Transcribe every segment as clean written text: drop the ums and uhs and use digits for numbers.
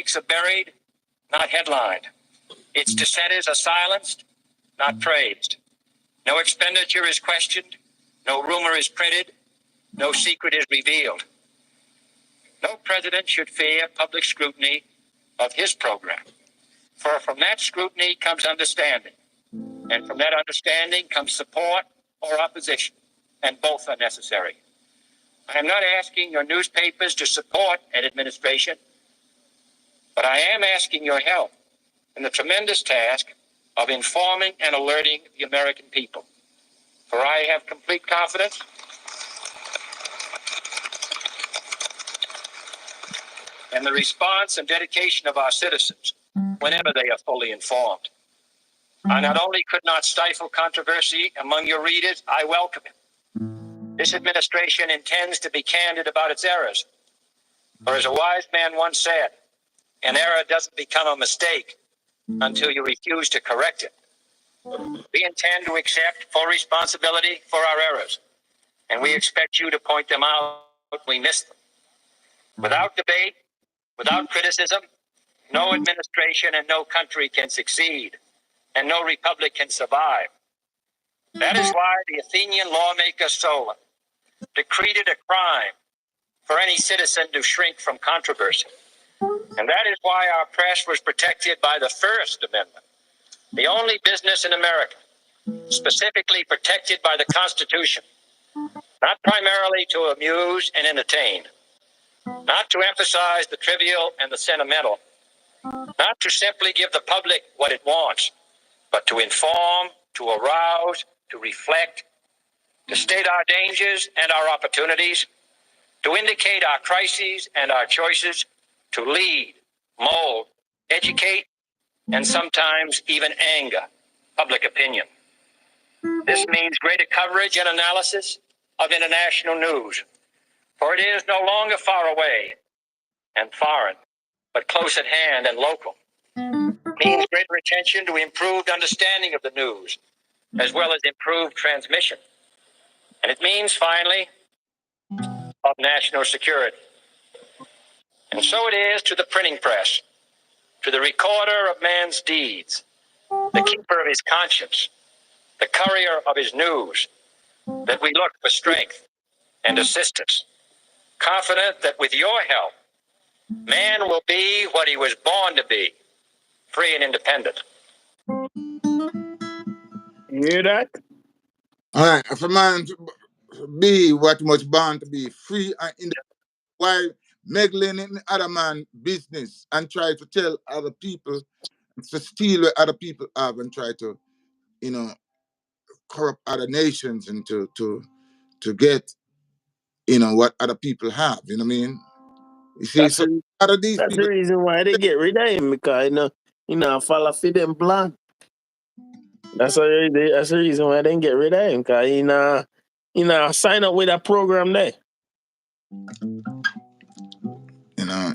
topics are buried, not headlined. Its dissenters are silenced, not praised. No expenditure is questioned, no rumor is printed, no secret is revealed. No president should fear public scrutiny of his program, for from that scrutiny comes understanding, and from that understanding comes support or opposition, and both are necessary. I am not asking your newspapers to support an administration, but I am asking your help in the tremendous task of informing and alerting the American people. For I have complete confidence in the response and dedication of our citizens whenever they are fully informed. I not only could not stifle controversy among your readers, I welcome it. This administration intends to be candid about its errors. For as a wise man once said, an error doesn't become a mistake until you refuse to correct it. We intend to accept full responsibility for our errors, and we expect you to point them out when we miss them. Without debate, without criticism, no administration and no country can succeed, and no republic can survive. That is why the Athenian lawmaker Solon decreed it a crime for any citizen to shrink from controversy. And that is why our press was protected by the First Amendment, the only business in America specifically protected by the Constitution, not primarily to amuse and entertain, not to emphasize the trivial and the sentimental, not to simply give the public what it wants, but to inform, to arouse, to reflect, to state our dangers and our opportunities, to indicate our crises and our choices, to lead, mold, educate, and sometimes even anger public opinion. This means greater coverage and analysis of international news, for it is no longer far away and foreign, but close at hand and local. It means greater attention to improved understanding of the news, as well as improved transmission. And it means, finally, of national security. And so it is to the printing press, to the recorder of man's deeds, the keeper of his conscience, the courier of his news, that we look for strength and assistance, confident that with your help, man will be what he was born to be, free and independent. You hear that? All right, if a man be what he was born to be, free and independent, why meddling in other man's business and try to tell other people to steal what other people have and try to, corrupt other nations and to get, what other people have. You know what I mean? You see, That's so out of these That's people, the reason why they get rid of him, because follow for them plan. That's the reason why they get rid of him, because sign up with that program there.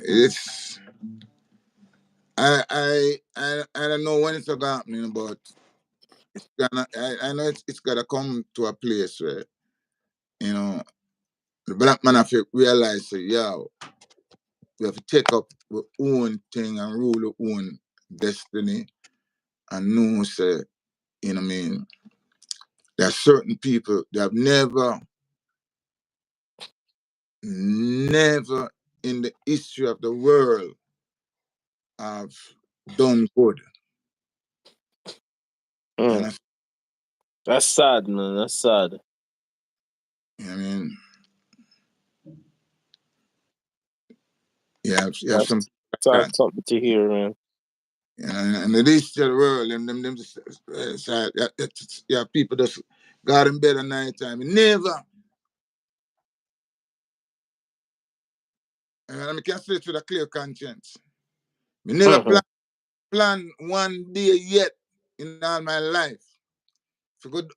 it's I don't know when it's gonna happen, but it's gonna. I know it's gotta come to a place where the black man have to realize that we have to take up our own thing and rule our own destiny, and know say, what I mean, there are certain people that have never in the history of the world have done good. That's sad, man. That's sad. You know what I mean? You have some. That's something to hear, man. And the history of the world, them just, people just got in bed at night time. Never. And I can say it with a clear conscience. I never plan one day yet in all my life for I'm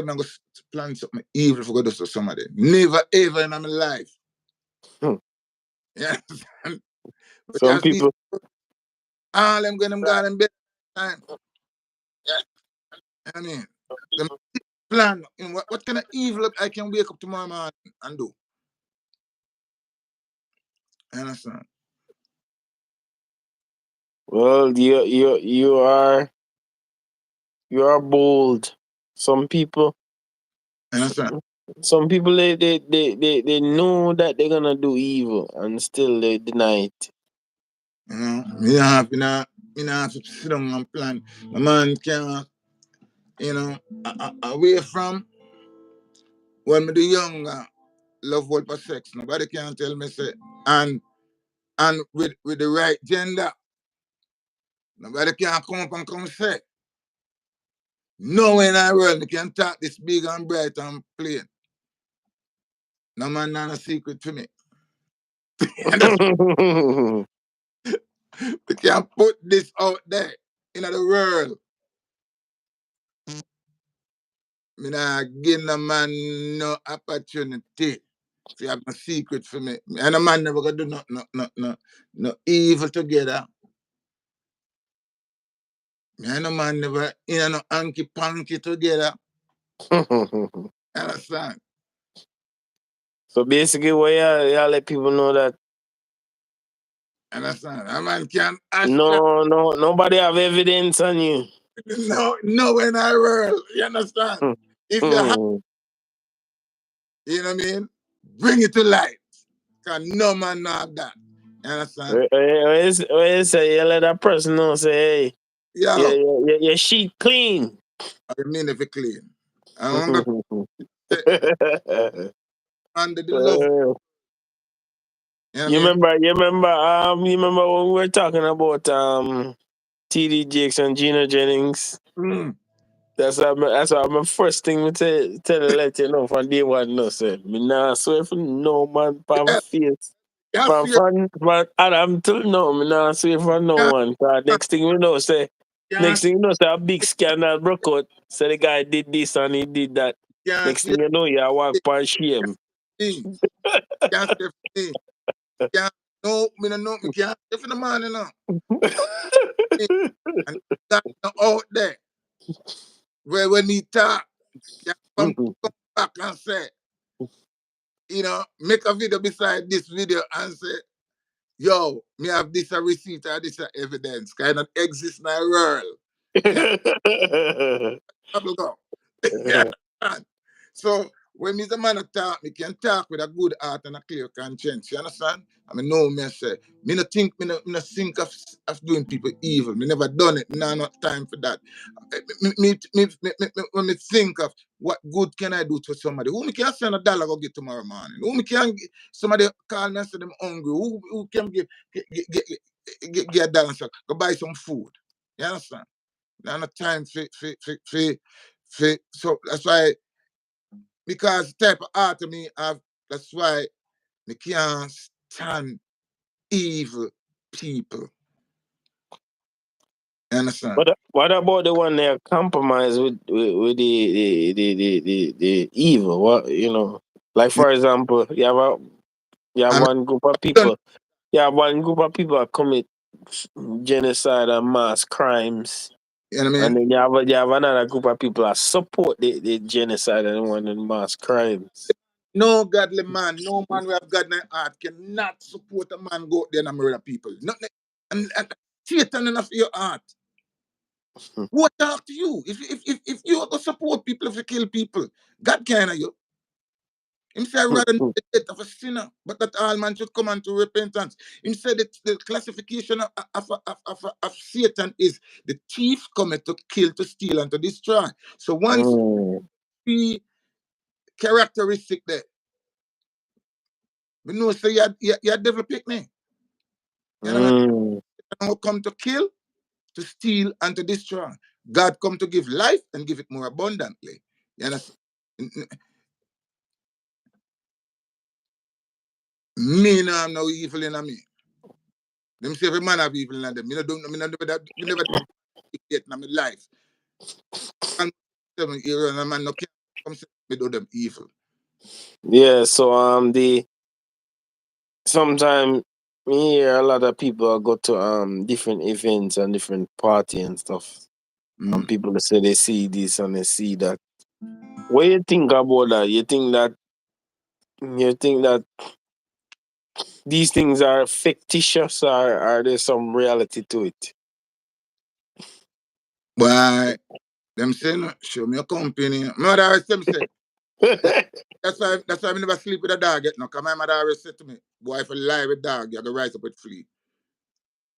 going to plan something evil for God to somebody. Never ever in my life. Yeah. Some people. All them got in bed time. Yeah. I mean, the plan, what kind of evil I can wake up tomorrow morning and do? You understand? Well, you are bold. Some people You understand? they know that they're gonna do evil and still they deny it. You know, me not have to sit down and plan. A man can, you know, away from when me the younger love what for sex. Nobody can tell me say and with the right gender. Nobody can come up and come say. No way in the world me can talk this big and bright and plain. No man not a secret to me. And that's we can put this out there in the world. Me not give no man no opportunity to have a secret for me. And a man never gonna do no evil together. Me and a man never in no hanky panky together. Understand? So basically, what y'all let people know that Understand? A man can hashtag nobody have evidence on you. no in our world. You understand? If you have, Hmm. you know what I mean, bring it to light. Cause no man know have that. You understand? When you say you let that person know, say, hey, Yo, your sheet clean. I mean if it clean. I want to say under the love. You know what I mean? You remember when we were talking about TDJ and Jennings? Mm. That's what my first thing we let you know from day one. No, say me nah swear for no man pan Yeah, face. you From see it, Adam till now, me nah swear for no you one. 'Cause next can't thing you know, say a big scandal broke out. So the guy did this and he did that. Next see thing you know, you walk it, past shame. me. Can't say for me. Can't no, me no know, me can't say for the man, you know. Me, and that out there where when he talk, can come back and say, you know, make a video beside this video and say, yo, me have this a receipt or this a evidence. Kind of exist in our world. Yeah, people go. Yeah. So when me the man a talk, me can talk with a good heart and a clear conscience. You understand? I mean, no, me say, me no think of doing people evil. Me never done it. Me nah not time for that. When me think of what good can I do to somebody, who me can send $1 go get tomorrow morning? Who me can somebody call me and say them hungry? Who can get $1 and say, go buy some food? You understand? Not no time for so that's why because the type of art of me have that's why me can't stand evil people. You understand? What about the one that compromise with the evil? What like You for example, you have I mean, one group of people. You have one group of people that commit genocide and mass crimes, you know what I and mean? then you have another group of people that support the genocide and one and mass crimes. No godly man, no man who have godly heart cannot support a man go out there and murder people. Not, and Satan enough for your heart. What talk to you? If you go support people if you kill people, God can you. Him say rather than the death of a sinner, but that all man should come unto repentance. Him said that the classification of Satan is the thief cometh to kill, to steal, and to destroy. So once Mm. we characteristic there, we know say you're devil picnic. You know what Mm. I mean? Come to kill, to steal, and to destroy. God come to give life and give it more abundantly. You understand? Me no have no evil in me. Them say every man have evil in them. Me never done it yet in my life. And 7 years and a man no can come say me do them evil. Yeah, so the sometimes me hear a lot of people go to different events and different party and stuff. And Mm. people say they see this and they see that. What you think about that? You think that these things are fictitious or are there some reality to it? Why? Them say, no, show me a company. My mother always tell me, say, that's why I never sleep with a dog yet. No, because my mother always said to me, boy, if you lie with dog, you're going to rise up with flea.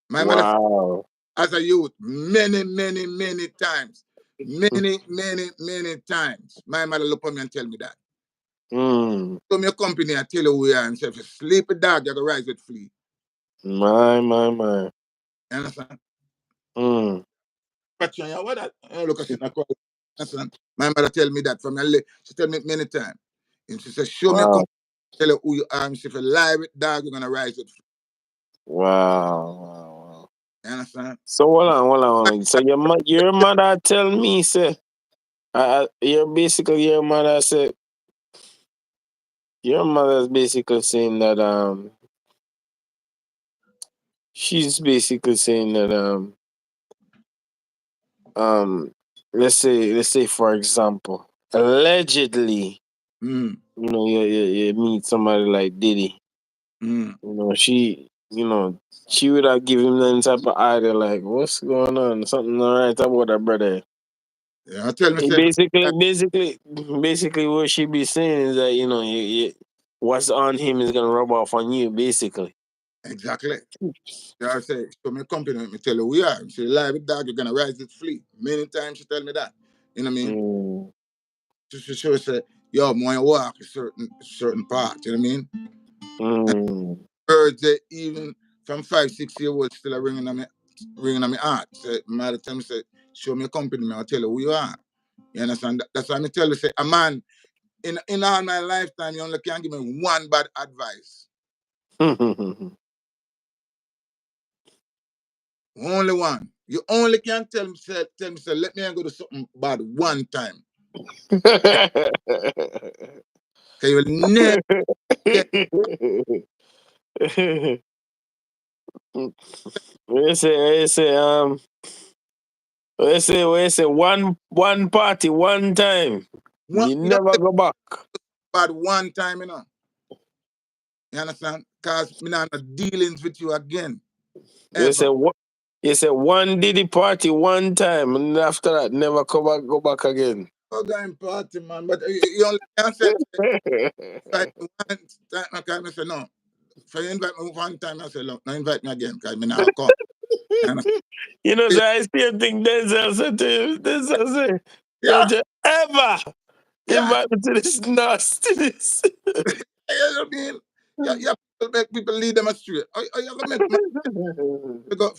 My mother, Wow. as a youth, many times, many times, my mother look at me and tell me that. Show me a company, I tell you who you are, and say, if you sleep with dog, you're going to rise with flea. My. You understand? But you know what that? Look at it. Understand? My mother tell me that from her. She tell me many times. And she said, show me a company, tell her who you are, and if you lie with dog, you're going to rise with flea. Wow. You understand? So hold on. So your mother tell me, say, you're basically your mother said, your mother's basically saying that she's basically saying that let's say for example, allegedly, you know, you meet somebody like Diddy, you know, she would have given him that type of idea like, what's going on? Something not right about her brother. Yeah, tell me, Basically, what she be saying is that, you know, what's on him is gonna rub off on you, basically. exactly. I say, show me a company, let me tell you who you are. She lie with dog, you're gonna rise with flea. Many times she tell me that. You know what I mean? She would say, yo, I want to walk a certain part, you know what I mean? And birds, they even from 5-6 years old still are ringing on me heart. Say, my time say, show me a company, I'll tell you who you are. You understand? That's why I tell you, say, a man, in all my lifetime, you only can give me one bad advice. Only one. You only can tell me, say, let me go do something bad one time. Because you will never get we say one party one time. one, You you know, never go back. bad one time, you know. You understand? Because me not have dealings with you again. You say Ever. what? You say one Diddy party one time, and after that, never go back again. Oh, going party, man. But you only can say, invite me one time. Okay, I say, no. If you invite me one time, I say, look, no, invite me again, because me now come. You understand? You know, so I still think Denzel said to him, Denzel said, Yeah, don't you ever yeah. invite me to this nastiness. You know what I mean? Yeah, make people lead them astray. You gonna make man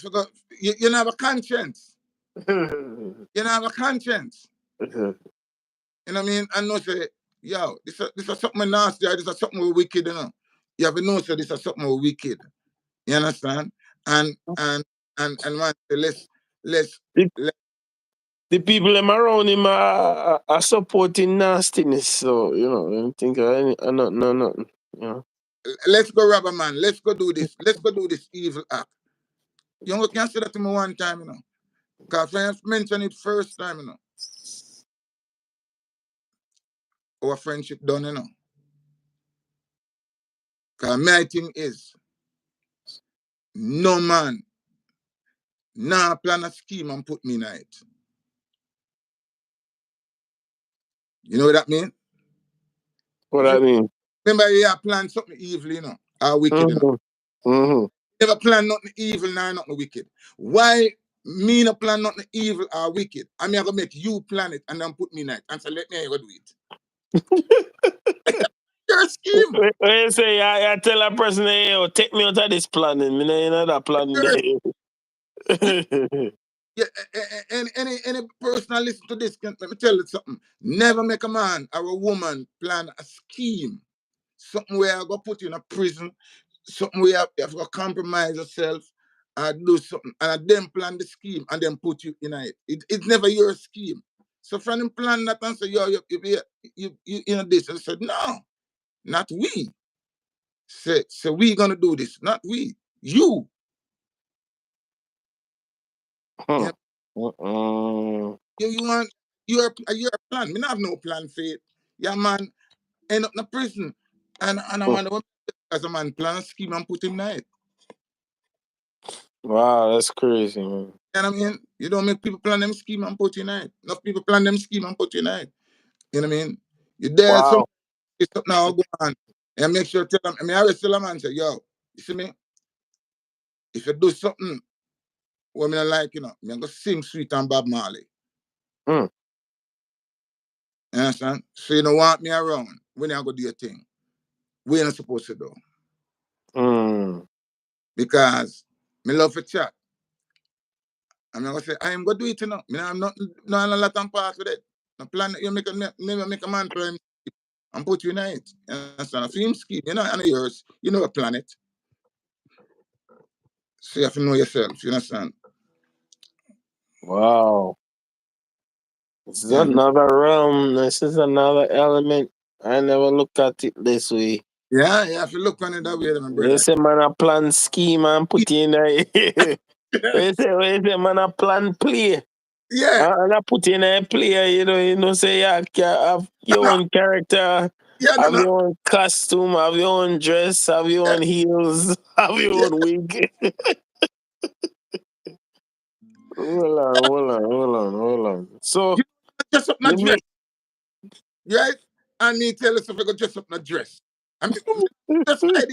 forgot. You don't have a conscience. You don't have a conscience. You know what I mean? I know say, yo, this is something nasty, this is something wicked, you know. You have to know say this is something wicked. You understand? And man, let's The people them around him are supporting nastiness, so you know, I don't think nothing. You know. let's go rob a man. Let's go do this. Let's go do this evil act. You only can say that to me one time, you know. Because I mentioned it first time, you know. Our friendship done, you know. Because my thing is, no man, nah plan a scheme and put me in it. You know what that mean? What I mean? Remember, you have planned something evil, you know, or wicked, you know. Never plan nothing evil, nor nothing wicked. Why me not plan nothing evil or wicked? I mean, I'm going to make you plan it and then put me in it and say, let me go do it. Your scheme. When you say I tell a person, hey, yo, take me out of this planning, me you know that plan there. Yeah, any person that listen to this, let me tell you something. Never make a man or a woman plan a scheme. Something where I go put you in a prison, something where you have to compromise yourself and do something, and then plan the scheme and then put you in it. It's never your scheme. So from them plan that and say, yo, you know this. I said, no, not we. So we gonna do this, not we. You. Yeah. You want your plan. Me not have no plan for it. Yeah, man, end up in a prison. And I wonder what as a man plan a scheme and put him in it. Wow, that's crazy, man. You know what I mean? You don't make people plan them scheme and put in it. Enough people plan them scheme and put in it. You know what I mean? You there Wow. something now go on. And make sure tell them, I always tell them and say, yo, you see me? If you do something what me not like, I'm gonna sing Sweet and Bob Marley. Mm. You understand? So you don't want me around when you go do your thing. We're not supposed to do. Because me love to chat. I'm gonna say, I'm gonna do it, I'm not a lot of part with it. No plan you make a man plan and put you in it. You understand? A film scheme, and yours, a planet. So you have to know yourself, you understand? Wow. This is another realm. This is another element. I never look at it this way. Yeah, you have to look on it that way, my brother. You say man a plan scheme and put in a you say man a plan play. Yeah. And I put in a player, say you have your own character, Yeah, have your own costume, have your own dress, have your own heels, have your own wig. Hold on. So dress up my let dress. me Right? I need to tell us if I go dress up my dress. I mean, just idea.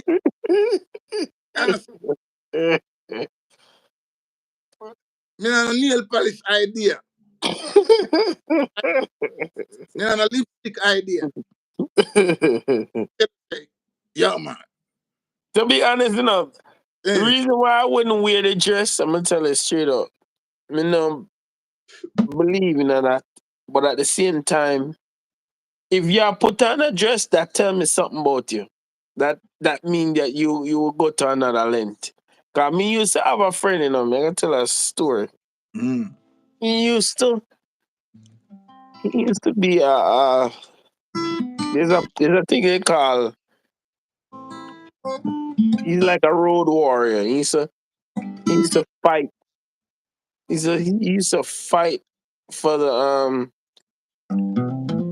Me on a nail polish idea. Me on a lipstick idea. Yo, man. To be honest, the reason why I wouldn't wear the dress, I'm gonna tell you straight up. I don't believe in that, but at the same time, if you put on a dress, that tell me something about you. That mean that you will go to another length. Cause me used to have a friend, me gonna tell a story. He used to be there's a thing they call, he's like a road warrior. He used to fight. He used to fight for the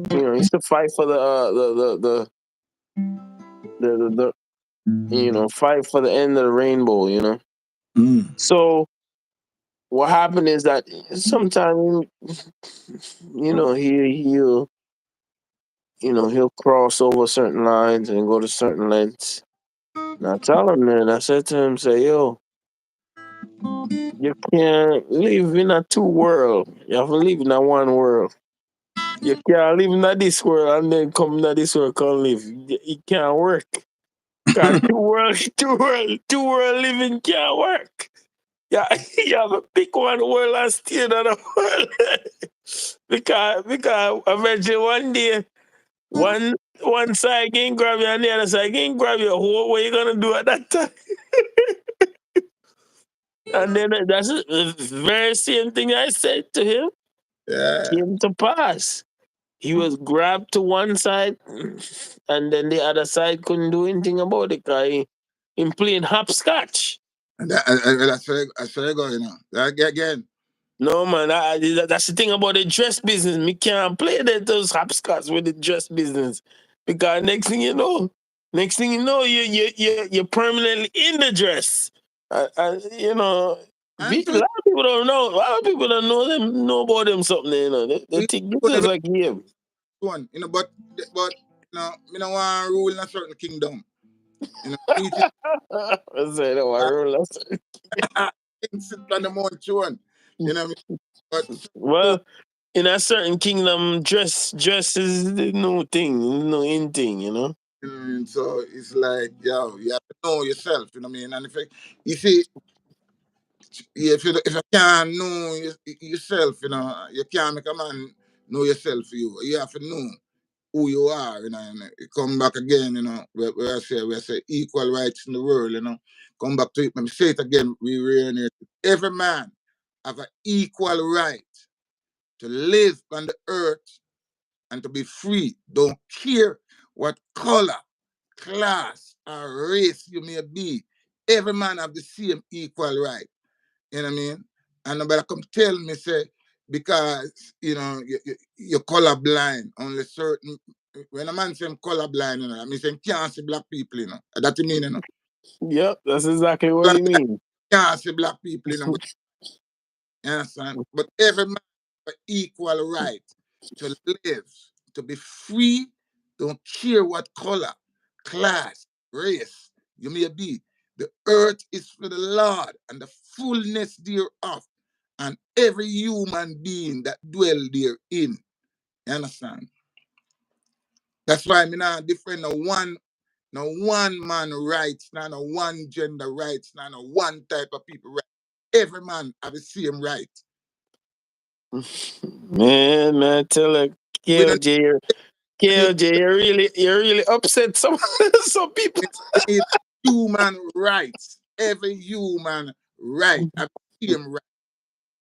he used to fight for the fight for the end of the rainbow. So what happened is that sometimes he'll cross over certain lines and go to certain lengths. And I tell him, man, I said to him, say, yo, you can't live in a two world. You have to live in a one world. You can't live in this world and then come in this world come live. It can't work. Cause two world living can't work. Yeah, you have to pick one world and stay in another world. because eventually one day one side can grab you and the other side can grab you. What are you gonna do at that time? And then that's the very same thing I said to him came to pass. He was grabbed to one side, and then the other side couldn't do anything about it because he playing hopscotch. And that's where I go, Again. No, man, that's the thing about the dress business. Me can't play those hopscotch with the dress business because next thing you know, you're permanently in the dress. A lot of people don't know. A lot of people don't know about them something. They think this is like him. One, but me don't want to rule in a certain kingdom. I say that one rule. Sit on the Mount Chuan. You know what I mean? But well, in a certain kingdom, dress is the new thing, no in thing, So it's like, yo, you have to know yourself, you know what I mean? And you see, if you can't know yourself, you can't make a man know yourself for you. You have to know who you are, and you come back again, where I say equal rights in the world, come back to it. Let me say it again, we reiterate. Every man have an equal right to live on the earth and to be free. Don't care what color, class, or race you may be. Every man have the same equal right. You know what I mean? And nobody come tell me, say, because, you're colorblind, only certain, when a man say I'm colorblind, I mean, say can't see black people, That you mean, Yep, that's exactly what he means. Can't see black people, You understand? But every man has equal right to live, to be free, don't care what color, class, race you may be. The earth is for the Lord and the fullness thereof, and every human being that dwell therein. You understand? That's why I'm not different no one man rights, no one gender rights, no one type of people rights. Every man have the same right. Man, tell her, We don't KLJ, need, you're really upset some some people. we need human rights. Every human right have the same right.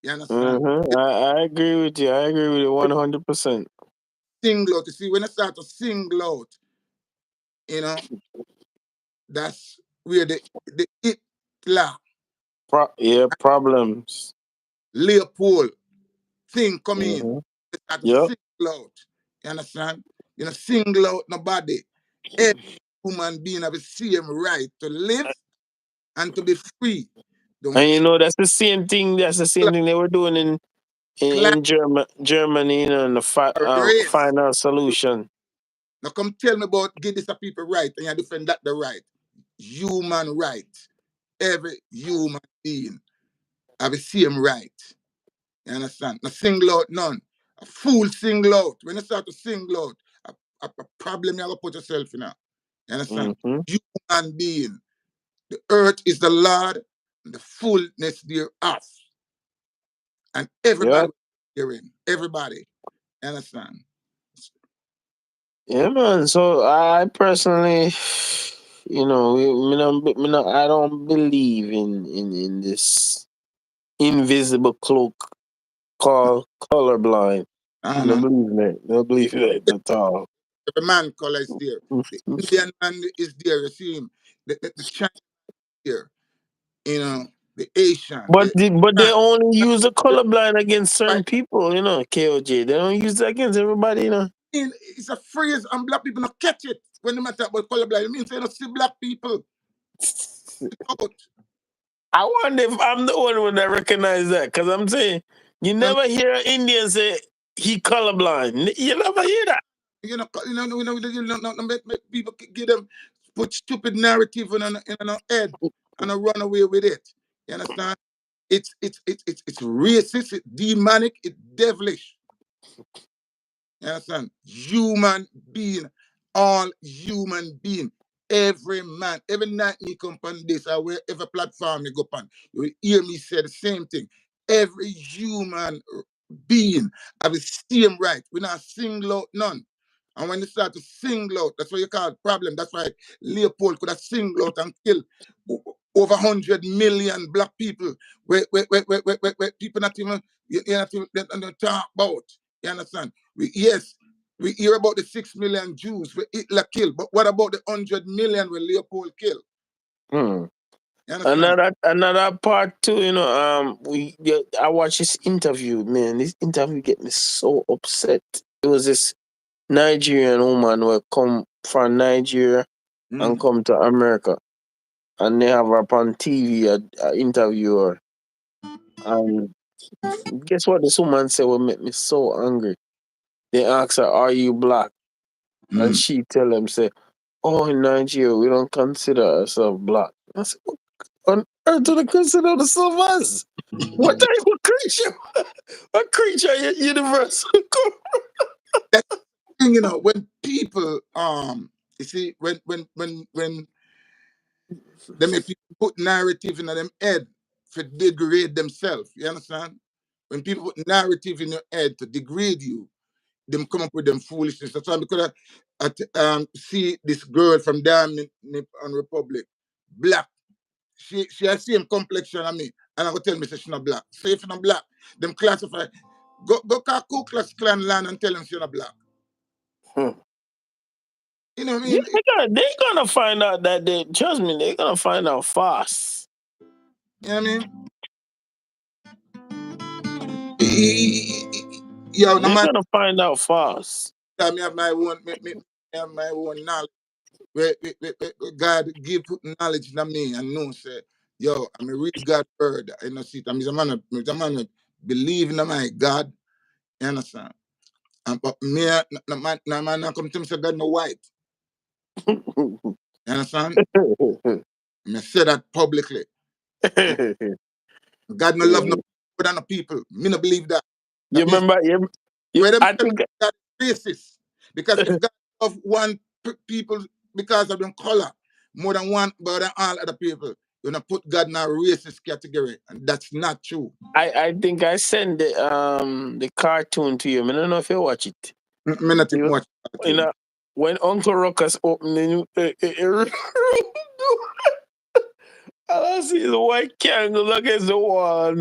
You understand? I agree with you. I agree with you 100%. Single out. You see, when I start to single out, you know, that's where the Hitler, Problems. Leopold thing come in. Mm-hmm. They start to Yep. single out. You understand? You know, single out nobody. Every human being have the same right to live and to be free. Don't And you know that's the same thing. That's the same thing they were doing in Germany. You know, in the race. final solution. Now come tell me about give this a people right and you defend that the right. Human right. Every human being have the same right. You understand? Now single out none. A fool single out. When you start to single out, a problem you have to put yourself in. You understand? Mm-hmm. Human being. The earth is the Lord and the fullness thereof. And everybody herein. Everybody. You understand? Yeah, man. So I personally, you know, I don't believe in this invisible cloak called colorblind. I don't Uh-huh. believe in it. I don't believe in it at all. Every man color is there. The Indian man is there, you see him. The Chinese here, you know, the Asian, But they only use the the colorblind against certain white. people, you know, KOJ. They don't use it against everybody, you know. It's a phrase and black people not catch it when they talk about colorblind. It means they don't see black people. Out. I wonder if I'm the only one that recognize that, because I'm saying you No, never hear an Indian say he colorblind. You never hear that. make people give them put stupid narrative in our head and run away with it. You understand? It's racist, it's demonic, it's devilish. You understand? Human being, all human being, every man, every night me come on this or wherever platform me go on, you will hear me say the same thing. Every human being have the same right. We're not single out none. And when you start to single out, that's what you call it problem. That's why Leopold could have singled out and killed over 100 million black people where people not even talk about. You understand? We hear about the 6 million Jews where Hitler killed, but what about the 100 million where Leopold killed? Hmm. You understand? Another part too, you know, I watched this interview, man. This interview get me so upset. It was this Nigerian woman who come from Nigeria and come to America, and they have her up on TV, a interview her. And guess what this woman said would make me so angry? They ask her, "Are you black?" And she tell them, "Say, oh, in Nigeria we don't consider ourselves black." I said, "What on earth do they consider themselves as? What type of creature? A creature universal?" That thing, you know, when people you see when they make people put narrative in them head to degrade themselves. You understand? When people put narrative in your head to degrade you, them come up with them foolishness. That's why because I see this girl from down in Republic, black. She has same complexion as me, and I'm gonna tell me she's not black. So if she's not black, them classify. Go call Ku Klux Klan land and tell them she's not black. You know what I Yeah, mean? they're gonna find out that trust me, they're gonna find out fast. You know what I mean? Yo, no They're man, gonna find out fast. me have my own, me have my own knowledge. Where God give knowledge to me and know say, yo, I'm a read God word. I know see, I'm a man of believe in my God. You understand? And but me, no man not come to me say God no white. You understand? Me say that publicly. God no love no more than the people. Me no believe that. You remember? I think God is racist. Because if God love one people because of their color more than all other people, you're gonna put God in a racist category, and that's not true. I think I sent the cartoon to you. I don't know if you watch it. Me not watch You know, when Uncle Ruckus opening, I see the white candle against the wall.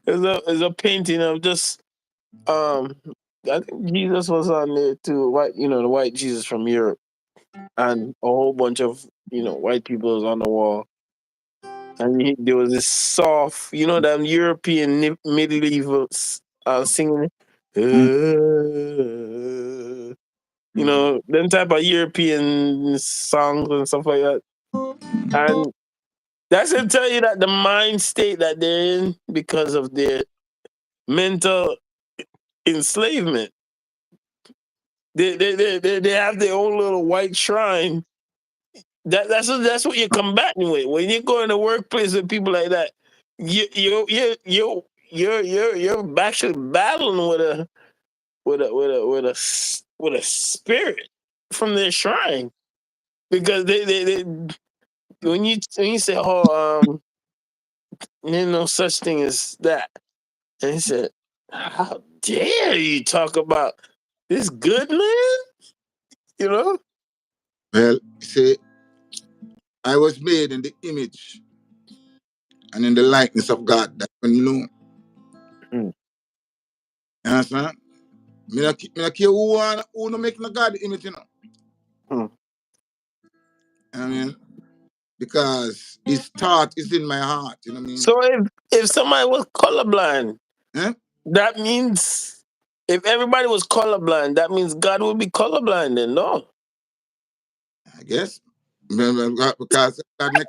There's a painting of just I think Jesus was on there too. White, the white Jesus from Europe, and a whole bunch of white people was on the wall. And there was this soft, them European medieval singing. Them type of European songs and stuff like that. And that's to tell you that the mind state that they're in because of their mental enslavement. They have their own little white shrine. That's what you're combating with when you go in the workplace with people like that. You're actually battling with a spirit from their shrine, because they when you say there's no such thing as that, and he said, how dare you talk about this good man? Well, see, I was made in the image and in the likeness of God. That's when you know. Mm. You understand? Me not care who no make no God image, Mm. I mean, because his thought is in my heart, you know what I mean? So if somebody was colorblind, Eh? that means if everybody was colorblind, that means God would be colorblind then, no? I guess. Because God make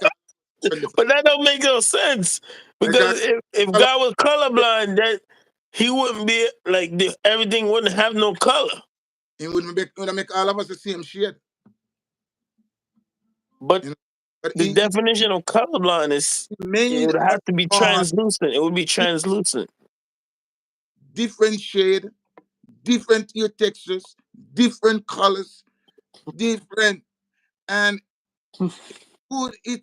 But that don't make no sense. Because if God was colorblind, that he wouldn't be like everything wouldn't have no color. He wouldn't make all of us the same shade. But, but the definition of colorblind is it would have to be translucent. It would be translucent. Different shade, different ear textures, different colors, different, and good. They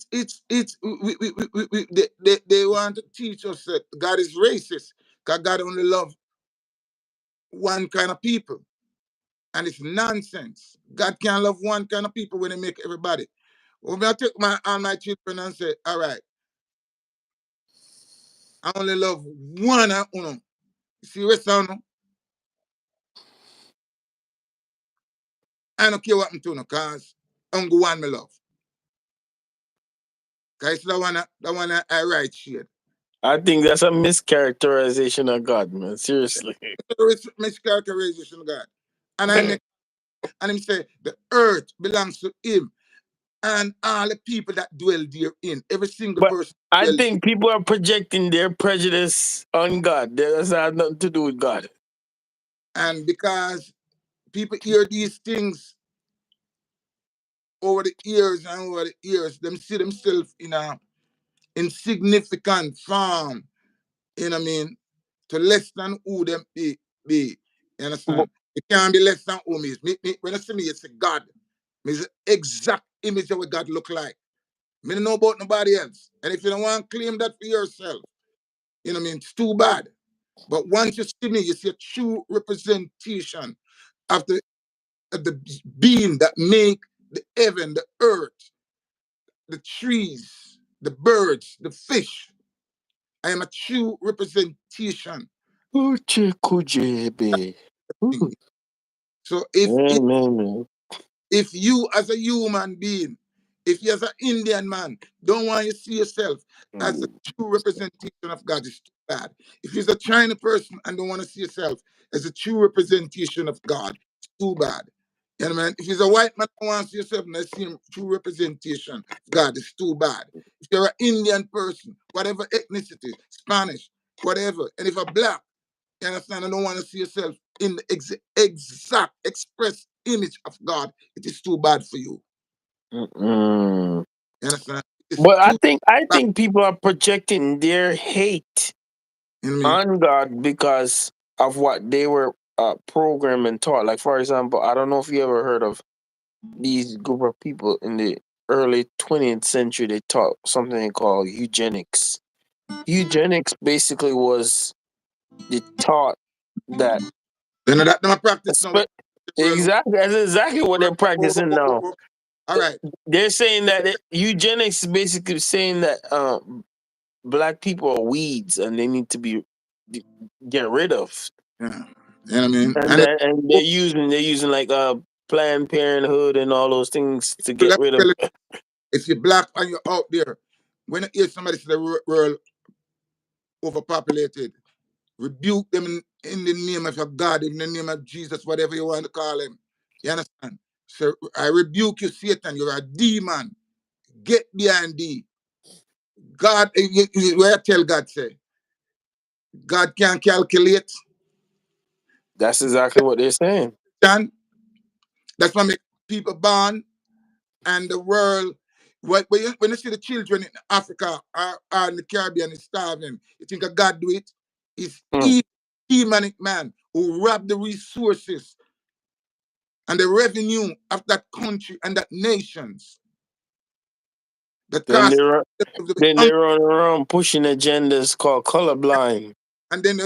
want to teach us that God is racist because God only loves one kind of people, and it's nonsense. God can't love one kind of people when He make everybody. When I take all my children and say, all right, I only love one and uno. You see what sound? I don't care what I'm doing, because I'm the one I love. Because it's the one I write shade. I think that's a mischaracterization of God, man. Seriously. It's mischaracterization of God. And Him say the earth belongs to Him and all the people that dwell therein. Every single person. I think people are projecting their prejudice on God. That has nothing to do with God. And because people hear these things over the years and over the years, them see themselves in a insignificant form, you know what I mean, to less than who them be. You understand? It can't be less than who me is. When I see me, it's a God. It's the exact image of what God look like. Me don't know about nobody else. And if you don't want to claim that for yourself, you know what I mean, it's too bad. But once you see me, you see a true representation of the being that make the heaven, the earth, the trees, the birds, the fish. I am a true representation. So if you as a human being, if you as an Indian man don't want to see yourself as a true representation of God, it's too bad. If you're a China person and don't want to see yourself as a true representation of God, it's too bad. You know what I mean? If you're a white man and want to see yourself as a true representation of God, it's too bad. If you're an Indian person, whatever ethnicity, Spanish, whatever, and if a black, You understand? I don't want to see yourself in the exact express image of God. It is too bad for you. Mm-mm. You understand? It's But too I bad. think people are projecting their hate You know what I mean? on God because of what they were programmed and taught. Like, for example, I don't know if you ever heard of these group of people in the early 20th century. They taught something called eugenics. Eugenics basically was the thought that You know that them a practice now. World, exactly, that's exactly what they're practicing now. all right. They're saying that eugenics is basically saying that black people are weeds and they need to be get rid of. Yeah. You know what I mean? And they're using like Planned Parenthood and all those things to get Let me rid of. tell you, if you're black and you're out there, when you hear somebody say the world overpopulated, rebuke them in the name of your God, in the name of Jesus, whatever you want to call him. You understand? So I rebuke you, Satan. You're a demon. Get behind thee. God, where I tell God, say, God can't calculate. That's exactly what they're saying. That's why make people born and the world. When you see the children in Africa or in the Caribbean is starving, you think a God do it? It's demonic man who rob the resources and the revenue of that country and that nations. The Then cost they run around pushing agendas called colorblind. and then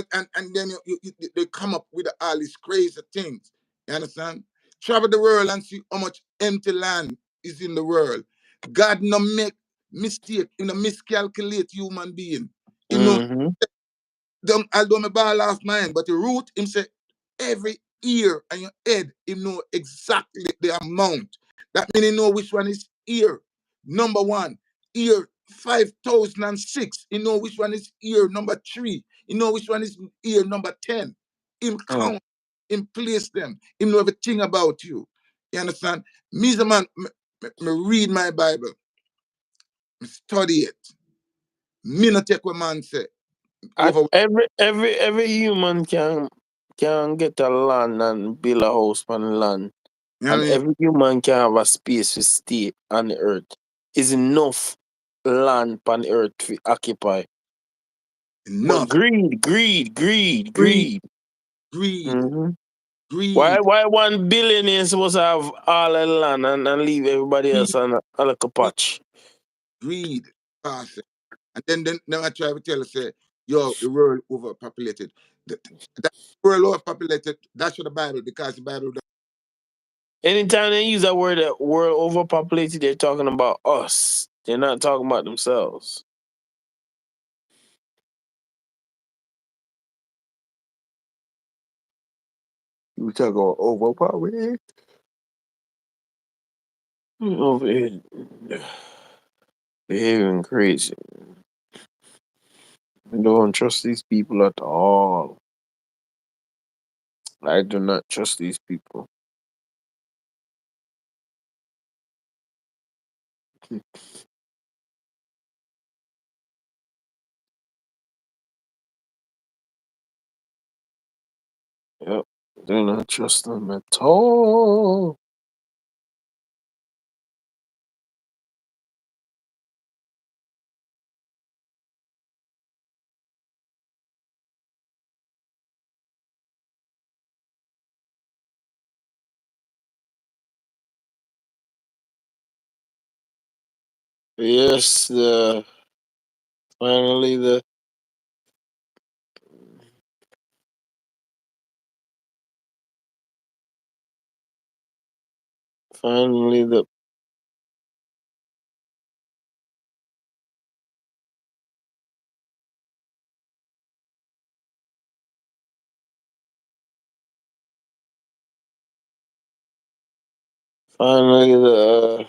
they come up with all these crazy things. You understand? Travel the world and see how much empty land is in the world. God no make mistake, you know, miscalculate human being. You know, Mm-hmm. I don't ball off mine, but the root him say every ear and your head, him know exactly the amount. That means he know which one is ear. Number one, ear 5006. You know which one is ear number 3. You know which one is ear number 10. Him count, him place them. Him know everything about you. You understand? Me, the man, me read my Bible. Me study it. Me not take what man say. Over. Every human can get a land and build a house on the land. You know what And I mean? every human can have a space to stay on the earth. Is enough land on the earth to occupy. But Enough. Greed, greed. greed, Mm-hmm. greed, Why 1 billion is supposed to have all the land and leave everybody greed, else on a little patch? greed. Pass it. And then I try to tell you, say, yo, the world overpopulated. That world overpopulated, that's what the Bible, because the Bible. Anytime they use that word, that world overpopulated, they're talking about us. They're not talking about themselves. You talk about overpopulated? Over here, behaving crazy. I don't trust these people at all. I do not trust these people. Yep, do not trust them at all. Yes, finally the finally the finally the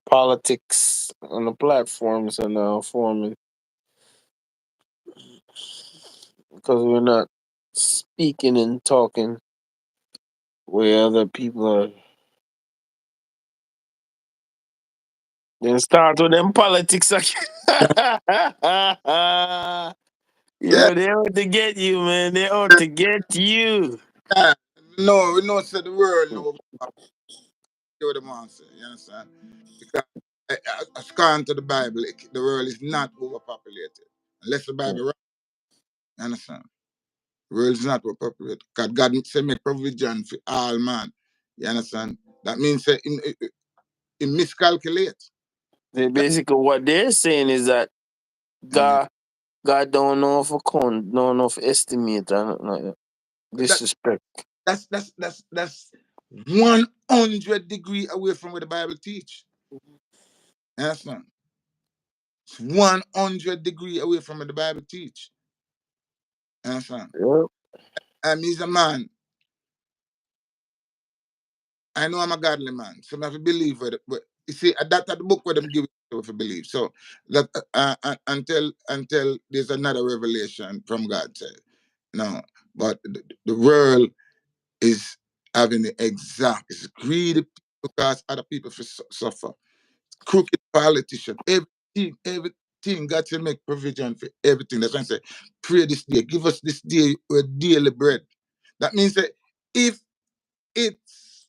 politics on the platforms are now forming because we're not speaking and talking where other people are. Then start with them politics again. Yeah. Yo, they out to get you, man. They out to get you. Yeah. No, we know say the world know what the man say, you understand? Because according to the Bible, the world is not overpopulated. Unless the Bible right, you understand? The world is not overpopulated. Because God say make provision for all man. You understand? That means say he miscalculate. Basically, what they're saying is that Uh, God don't know if account, don't know if estimate, and nothing like that. that, Disrespect. that's 100 degree away from what the Bible teach. You understand? It's 100 degree away from what the Bible teach. You understand? Yep. He's a man. I know I'm a godly man, so I have to believe with it. But you see, that's the book where them give it to believe. So that until there's another revelation from God said, no. But the world is having the exact. It's greedy because other people suffer. Crooked politician, everything. God to make provision for everything. That's why I say, pray this day, give us this day our daily bread. That means that if it's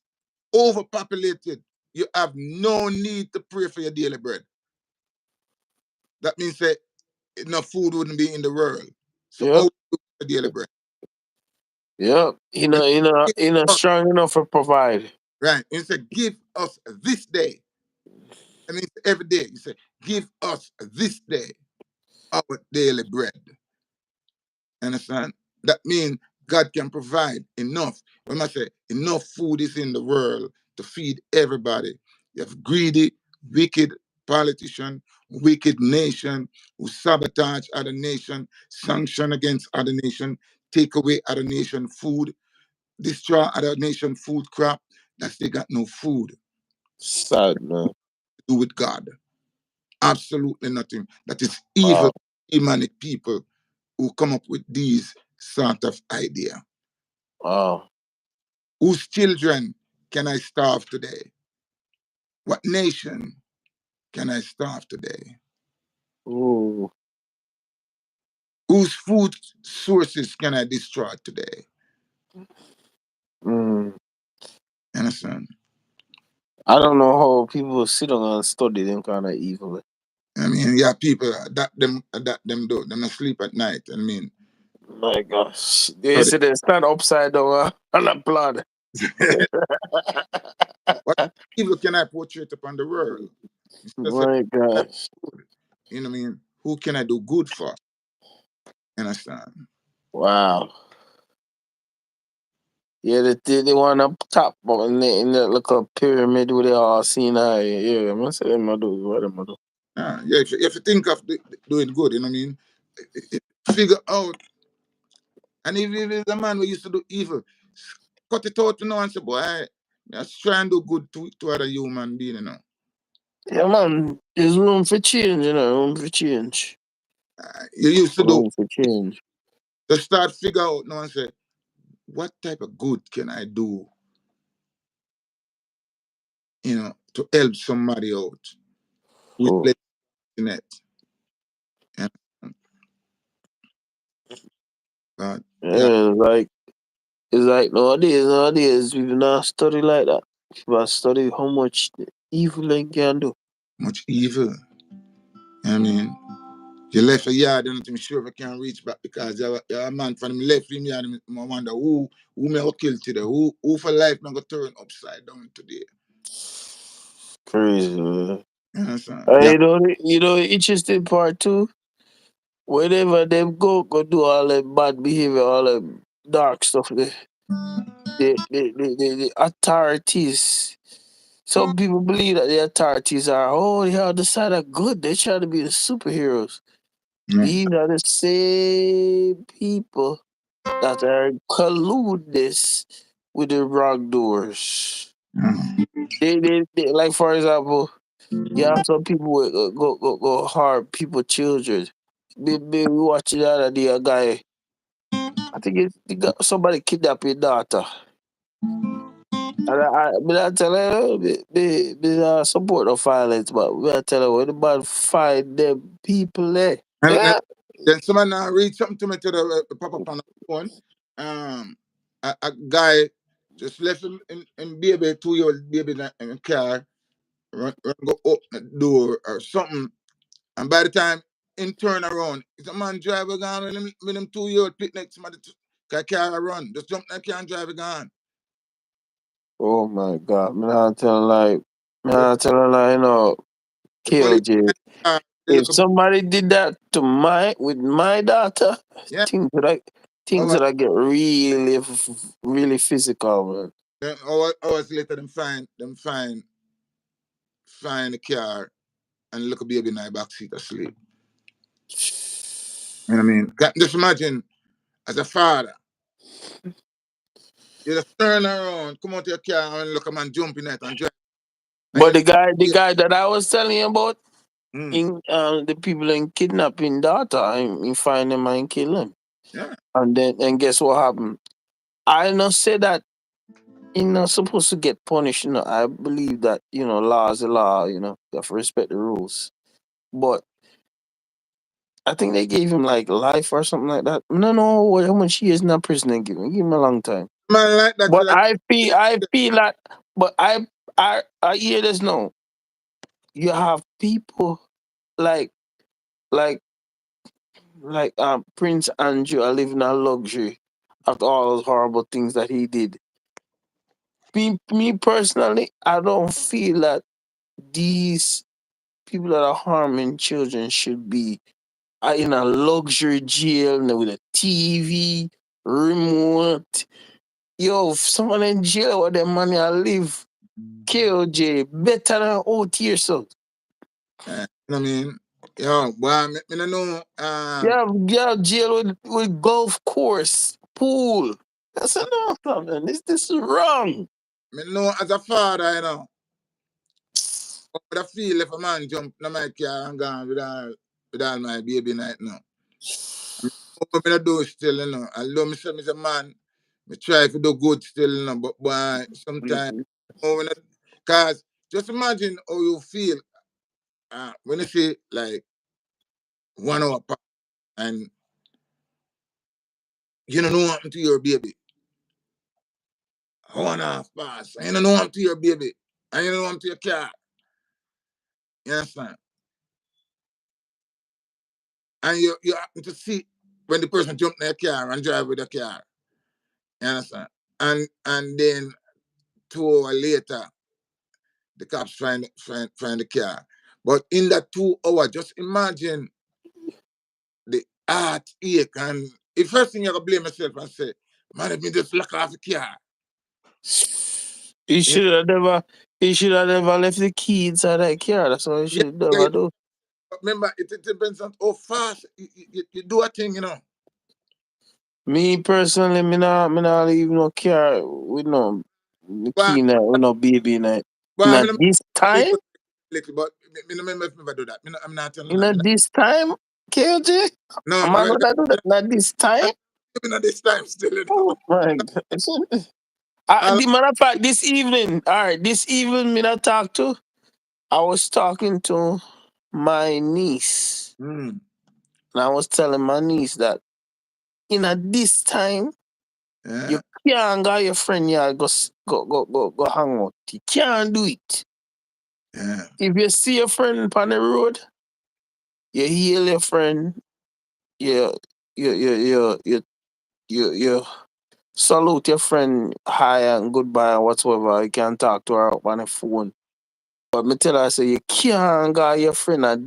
overpopulated, you have no need to pray for your daily bread. That means that enough food wouldn't be in the world. So Yep. how do the daily bread? Yep. He not strong enough to provide. Right. And say, give us this day. I mean, every day you say, give us this day our daily bread. Understand? That means God can provide enough. When I say enough food is in the world to feed everybody. You have greedy, wicked politician, wicked nation who sabotage other nation, sanction against other nation, take away other nation food, destroy other nation food crop. That's they got no food to Sad, man. do with God. Absolutely nothing. That is Wow. evil, demonic people who come up with these sort of idea. Wow. Whose children can I starve today? What nation can I starve today? Ooh. Whose food sources can I destroy today? Mm. Understand? I don't know how people sit down and study them kind of evil. I mean, yeah, people that them do. Them not sleep at night. I mean, My gosh. They study. say they stand upside down and applaud. What evil can I portray upon the world? Instead of My saying, gosh. you know what I mean? Who can I do good for? Understand? Wow. Yeah, they want up top but in that little pyramid where they all seen high. Yeah, I'm gonna say them I do what them I do. Yeah, if you think of doing good, you know what I mean? Figure out. And if it's a man who used to do evil, cut it out now and say, boy, let's try and do good to other human being, you know. Yeah, man. There's room for change, room for change. You used to do, Room for change. to start figure out now and say, what type of good can I do, to help somebody out who's Oh. less fortunate. Yeah. But, yeah, Yeah, it's like nowadays people not study like that. People study how much evil they can do. much evil. You know what I mean? You left a yard and I'm sure if I can reach back because you're a man from the left him yard. I wonder who may have killed today. Who for life not gonna turn upside down today. Crazy, man. You understand? Yeah. You know the interesting part too? Whenever them go do all that bad behavior, all that dark stuff, the authorities. Some people believe that the authorities are, they are the side of good. They try to be the superheroes. Yeah. These are the same people that are collude this with the wrongdoers. Yeah. They like for example, you have some people with, go hard people children. We watching the other day a guy. I think he got somebody kidnapped his daughter. And I tell her, support the violence, but I tell her when the man find them people there. And Yeah. Then someone read something to me to the pop up on the phone. A guy just left him in baby, 2-year-old baby in the car, run go open the door or something. And by the time in turn around, it's a man driver gone with him 2-year-old picnic, somebody car run. Just jump in the car and drive it gone. Oh my God. Man, I tell like, you know, The police, KLJ. they If look up, somebody did that to with my daughter, yeah. things that I get really physical, man. Then hours later, them find the car and look a baby in the backseat asleep. You know what I mean? Just imagine, as a father, you just turn around, come out to your car and look a man jump in it and drive. But the guy that I was telling you about, Mm, in the people in kidnapping daughter, I find them and kill them. yeah. And guess what happened? I not say that you're not supposed to get punished. You know, I believe that, you know, law is a law, you know, you have to respect the rules. But I think they gave him like life or something like that. No, how much years in prison they give him? Give him a long time. Man like that, But like, I feel that, but I hear this now. You have people like like Prince Andrew are living a luxury after all those horrible things that he did. Me personally, I don't feel that these people that are harming children should be in a luxury jail with a TV, remote. Yo, if someone in jail with their money, I live KOJ better than out here, so. you know what I mean? Yo, boy, I don't know. Yeah, jail with golf course, pool. That's enough, man. This is wrong. I know as a father, you know, what would I feel if a man jump in my car and gone with all my baby night now? What I do still, you know. Although me say a man, me try to do good still, you know, but boy, sometimes, because just imagine how you feel when you see like 1 hour pass and you don't know what happened to your baby. 1.5 pass, and you don't know what happened to your baby, and you don't know what happened to your car. You understand? And you happen to see when the person jump in their car and drive with the car. You understand? And then 2 hours later, the cops find the car. But in that 2 hours, just imagine the heartache, and the first thing you gotta blame yourself and say, man, let me just lock off the car. He should have never left the key inside that car. That's what he should never do. Remember, it depends on how fast you do a thing, you know. Me personally, me not leave no car with no But, key in it, with no baby in it. I Not mean, this time? little, but I never do that. I'm not telling Not that. this time, KJ? No, Am I gonna do that? Not this time? even at this time still, you know. Oh my God. The matter of fact, this evening, this evening, me not talk to. I was talking to my niece, and I was telling my niece that at this time, you can't go your friend yard go hang out. You can't do it. Yeah. If you see your friend on the road, you hail your friend, you you salute your friend hi and goodbye and whatsoever. You can talk to her up on the phone. But me tell her, I say, you can't go your friend at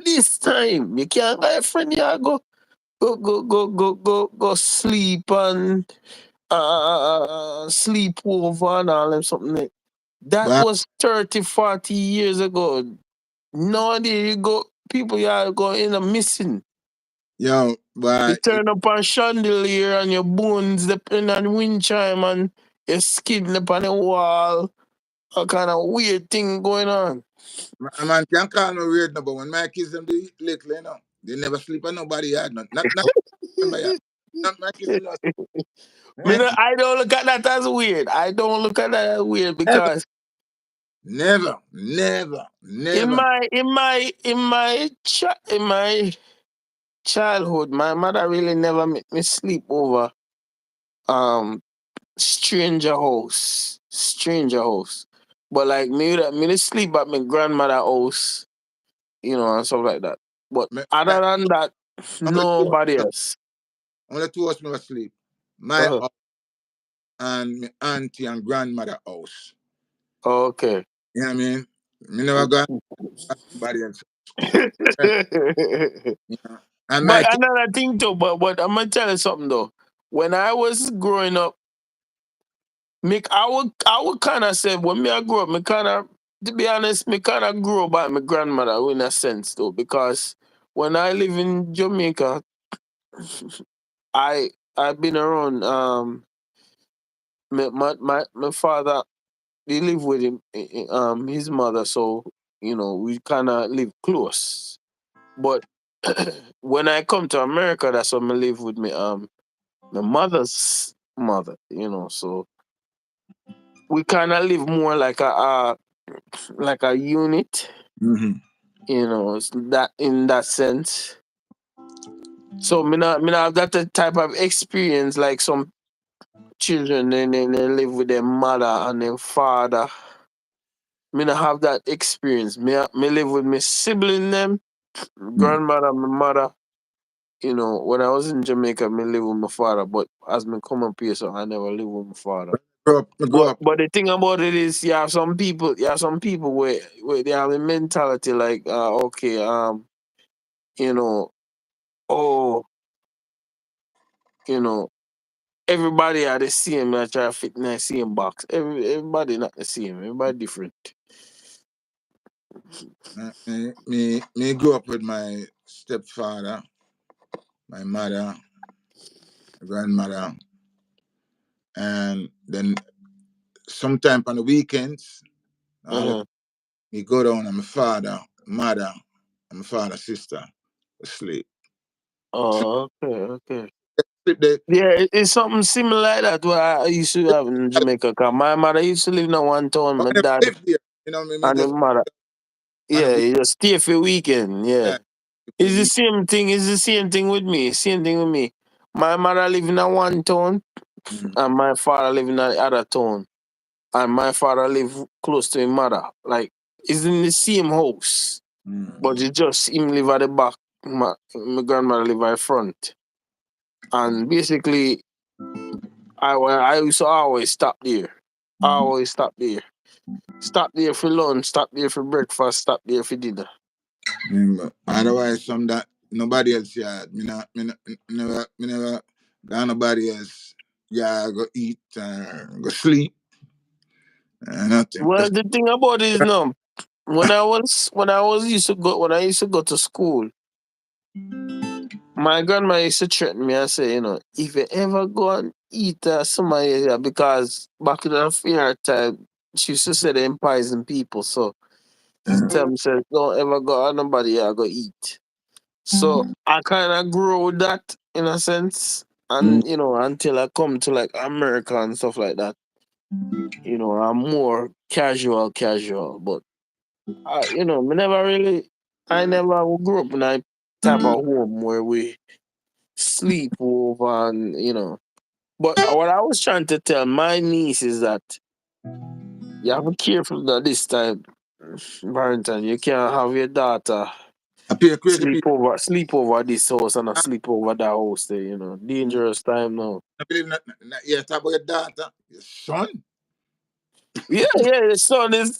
this time. You can't go your friend here go sleep and sleep over and all them something. That But, was 30, 40 years ago. Nowadays you go people are going in a missing. yo, You but, turn up on chandelier and your bones depend on wind chime and your skin up on the wall. A kind of weird thing going on. a man can call me weird now, but when my kids them do little, you know, they never sleep on nobody yard. Not remember yard. Not my kids them not. I don't look at that as weird. I don't look at that as weird because Never. in my childhood, my mother really never made me sleep over stranger house. Stranger house. But like me to sleep at my grandmother house, and stuff like that. But other than that, nobody else. Only two of us never sleep. My house and my auntie and grandmother house. Okay. You know what I mean? Me never got anybody else. Yeah. And But another thing too, but I'm gonna tell you something though. When I was growing up, I would kind of say when I grew up, me kind of, to be honest, me kind of grew up by my grandmother in a sense though, because when I live in Jamaica, I've been around my father. He live with his mother, so we kind of live close. But when I come to America, that's when I live with me my mother's mother. So we kind of live more like a unit. Mm-hmm. It's that in that sense. So me not have that type of experience like some children. They live with their mother and their father. Me not have that experience. Me live with my sibling them, grandmother, my mother. When I was in Jamaica, me live with my father. But as me come up here, so I never live with my father. Grow up. But the thing about it is, you have some people where they have a mentality like, okay, you know, oh, you know, everybody are the same. I try to fit in the same box. Everybody not the same. Everybody different. Me grew up with my stepfather, my mother, my grandmother, and then sometime on the weekends, me go down and my father, mother, and my father's sister asleep. Oh, okay. Sleep there. Yeah, it's something similar like that what I used to have in Jamaica. 'Cause my mother used to live in one town, But my I never dad live there. You know what I mean? Me and my just mother. on the Yeah, you just stay for a weekend, yeah. weekend. For a It's the week. same thing. It's the same thing with me. Same thing with me. My mother live in a one town, and my father live in the other town. And my father live close to his mother. Like, it's in the same house, but it's just him live at the back. My grandmother live at the front. And basically, I used to always stop there. Always stop there. Stop there for lunch, stop there for breakfast, stop there for dinner. Otherwise, some that nobody else yard. Me never got nobody else. Yeah, go eat, go sleep, nothing. Well, Just, the thing about it is now, when I used to go to school, my grandma used to threaten me and say, if you ever go and eat somebody here, because back in the fear time, she used to say they poison people, so she tell me, say, don't ever go and nobody here go eat. So I kind of grew with that in a sense, and until I come to like America and stuff like that, I'm more casual, but I never grew up in a type of home where we sleep over and. But what I was trying to tell my niece is that you have to be careful that this time, Barrington. You can't have your daughter I pay crazy people. sleep over this house and not sleep over that house there, Dangerous time now. I believe yeah, talk about your daughter, your son. Yeah, the son is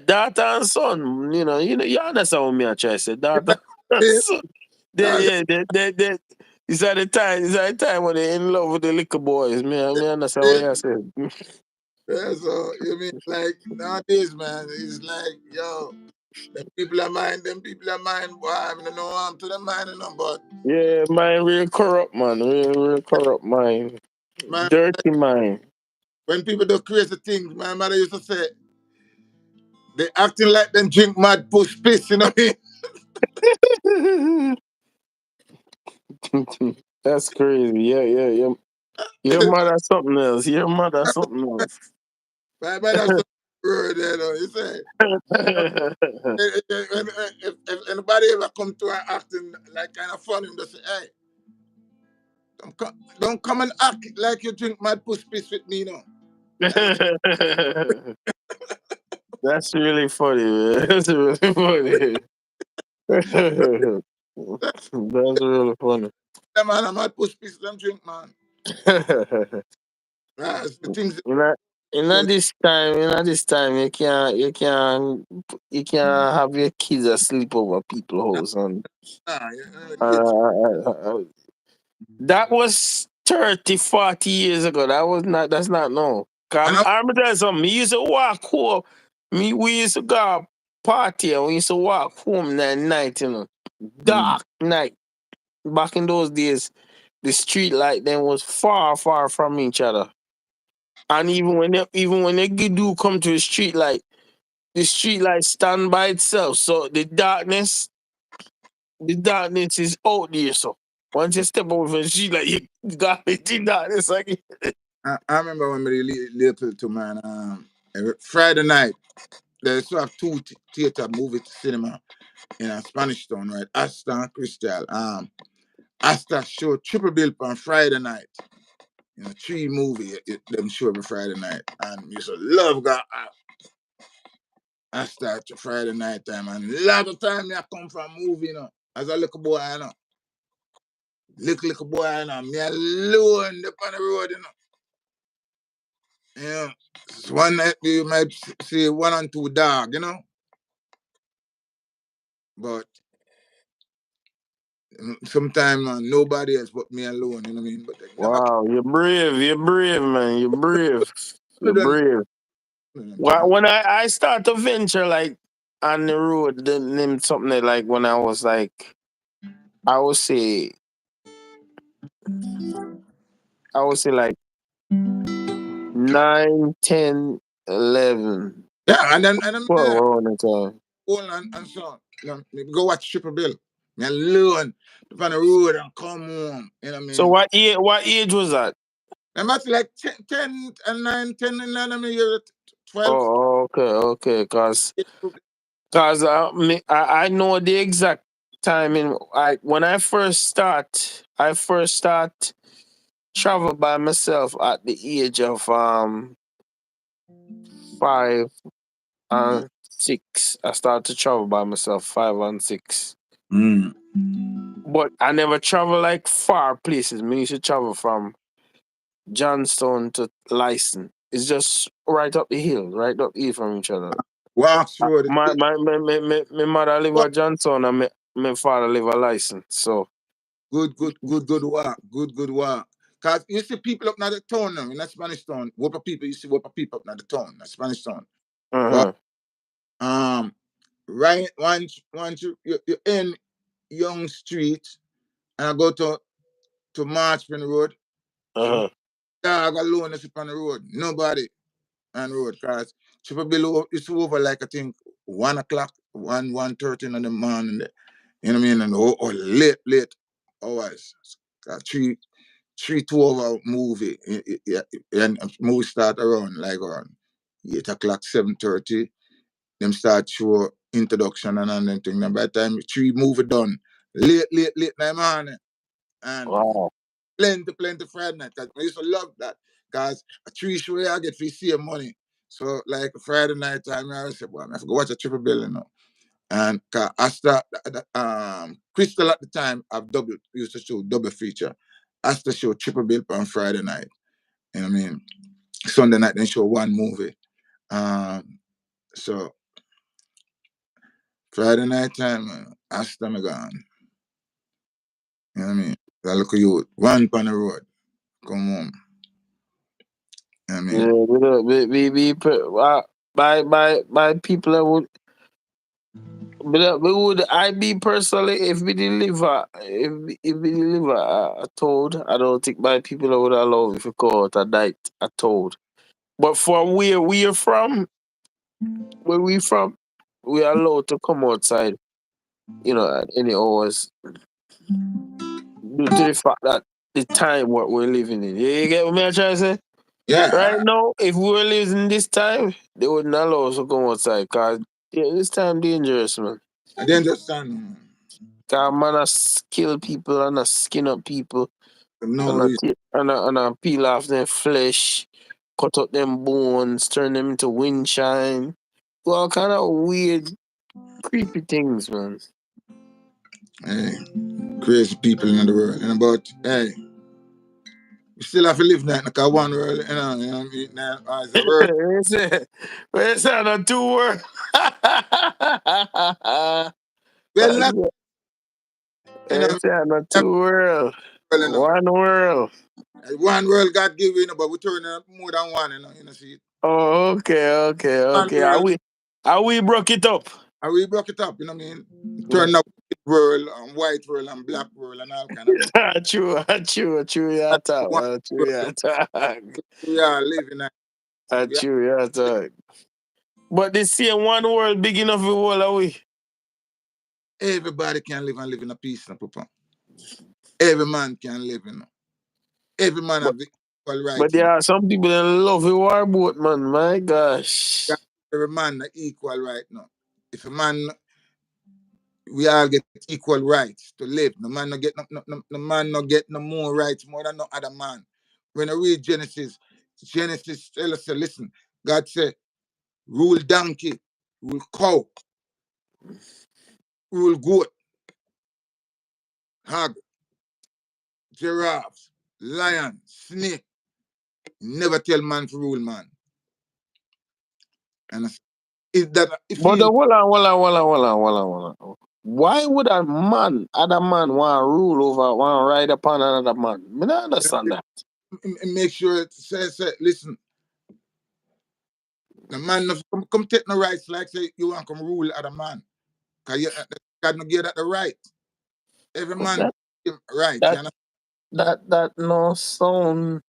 daughter and son. You understand what me I try to say, daughter and son. They it's at the time when they in love with the little boys. Me understand what you said. Yeah, so you mean like nowadays, man, it's like, yo, them people are mine, boy. I don't know harm to them mind, but Yeah, mind real corrupt, man. Real corrupt mind. man, Dirty mind. when people do crazy things, my mother used to say, they acting like them drink mad push piss, you know what I mean? That's crazy. Yeah. Your mother something else. Your mother something else. My mother said, road there, though. You say, if anybody ever come to her acting like kind of funny, they say, hey, don't come and act like you drink mad puss piss with me, no. That's really funny, man. That's really funny. That's really funny. Yeah, man, I'm mad puss piss, them drink, man. That's the things. This time, you can't have your kids asleep over people's house, and that was 30, 40 years ago. That's not no. I remember there's something. We used to walk home. We used to go party and we used to walk home that night, dark night. Back in those days, the street light then was far, far from each other. And even when they do come to the street light stand by itself. So the darkness is out there. So once you step over the street light, you got it in darkness again. I remember when we little to man, Friday night, they used to have two theater movie cinema in a Spanish town, right? Asta and Crystal. Asta show triple bill on Friday night. 3 movie them show every Friday night. And used to love God. I start to Friday night time, and a lot of time I come from movie, as a little boy, Little boy, me alone up on the road, So one night you might see 1 and 2 dog, But sometimes nobody else but me alone, you know what I mean? But wow, you're brave, man. You're brave. You're brave. When I start to venture like on the road, then something like when I was like, I would say like 9, 10, 11. Yeah, and then Well, around the time. and so go watch Triple Bill. Me alone up on the road and come home, you know what I mean? So what age was that? I'm at like 10 and 9, 10 and 9, I mean, you're 12. Oh, okay, cause I know the exact timing. When I first start travel by myself at the age of 5 and 6. I started to travel by myself 5 and 6. But I never travel like far places. Me used to travel from Johnstone to Lyson. It's just right up the hill from each other. Walks road. My mother live at Johnstone and my father live at Lyson. So good walk. Good walk. Cause you see people up in the town now, in that Spanish town. You see people up in the town, that Spanish town. But right once you're in Young Street and I go to Marchman Road, dog alone is up on the road. Nobody on the road, cause Triple Bill is over like I think 1 o'clock, 1:30 in the morning. You know what I mean? And late hours. 3 2-hour movie. And movie start around 8 o'clock, 7:30. Them start show introduction and then thing. And by the time 3 movie done, late night morning. And plenty Friday night. Cause I used to love that. Cause a 3 show I get for save money. So like Friday night time, I say, well, I have to go watch a Triple Bill, And I start Crystal at the time used to show double feature. I used to show Triple Bill on Friday night. You know what I mean? Sunday night then show 1 movie. So Friday night time, Asta me gone. You know what I mean? I look at you, run on the road, come home. You know what I mean? By people that would. But would I be personally if we deliver a toad? I don't think my people would allow if you call it a night a toad. But from where we are from, we are allowed to come outside, at any hours. Due to the fact that the time what we're living in. You get what I'm trying to say? Yeah. Right now, if we were living this time, they wouldn't allow us to come outside, cause this time dangerous, man. I didn't understand. Cause man a kill people and a skin up people No and reason. a peel off their flesh, cut up them bones, turn them into wind shine. All kind of weird, creepy things, man. Hey, crazy people in the world. And about, hey, we still have to live that like a one world, you know what I mean? Now, as a world. Where's that a two word? Well, not, you know, It's a two world. well, you know, One world. one world God give you, but we turn up more than one, you know, see it. Oh, okay. One world, How we broke it up? and we broke it up, you know what I mean? Turn up world and white world and black world and all kind of things. True, you talk, One man. True, world, you talk. we are living that. We are, True, you talk. But they say one world big enough for all of we. everybody can live and live in a peace, no, Papa. Every man can live, you know. Every man But have equal right, but you there know. are some people that love the war boat, man. My gosh. Every man have equal right now. If a man, we all get equal rights to live. No man no get no man no get no more rights more than no other man. When I read Genesis, Genesis tell us, listen, God said, rule donkey, rule cow, rule goat, hog, giraffes, lion, snake. Never tell man to rule man. And is that if But he hold on. Why would other man, want to rule over, want to ride upon another man? I don't understand that. make sure it says, listen, the man no come take no rights like say you want to come rule other man. Cause you, God no give that the right. Every But man right, you that know? that no sound